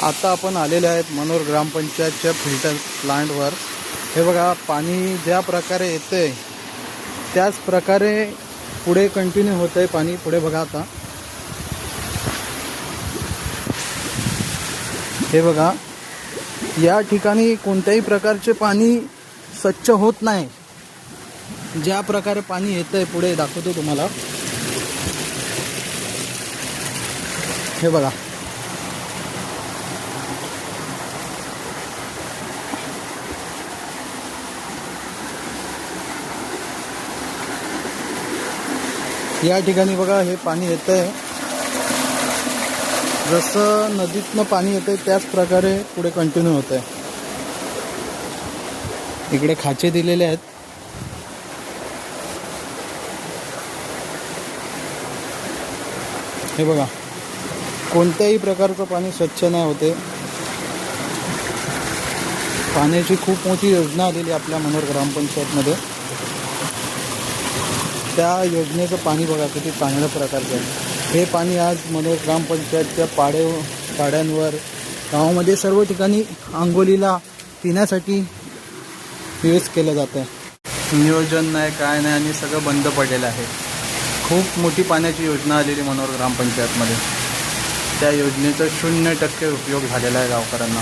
आता आपण आलेले आहेत मनोर ग्रामपंचायतच्या फिल्टर प्लांटवर। हे बघा, पाणी ज्या प्रकारे येते त्याच प्रकारे पुढे कंटिन्यू होतंय पाणी। पुढे बघा, आता हे बघा, या ठिकाणी कोणत्याही प्रकारचे पाणी स्वच्छ होत नाही। ज्या प्रकारे पाणी येतंय पुढे दाखवतो तुम्हाला। हे बघा, या ठिकाणी बघा हे पाणी येतंय, जसं नदीतनं पाणी येतंय त्याच प्रकारे पुढे कंटिन्यू होतंय। इकडे खाचे दिलेले आहेत। हे बघा, कोणत्याही प्रकारचं पाणी स्वच्छ नाही होते। पाण्याची खूप मोठी योजना आलेली आपल्या मनोर ग्रामपंचायतमध्ये। त्या योजनेचं पाणी बघा किती चांगल्या प्रकारचं आहे। हे पाणी आज मनोर ग्रामपंचायतच्या पाड्यांवर गावामध्ये सर्व ठिकाणी अंघोळीला पिण्यासाठी यूज केलं जातं। नियोजन नाही, काय नाही, आणि सगळं बंद पडलेलं आहे। खूप मोठी पाण्याची योजना आलेली मनोर ग्रामपंचायतमध्ये। त्या योजनेचा 0% उपयोग झालेला आहे गावकऱ्यांना।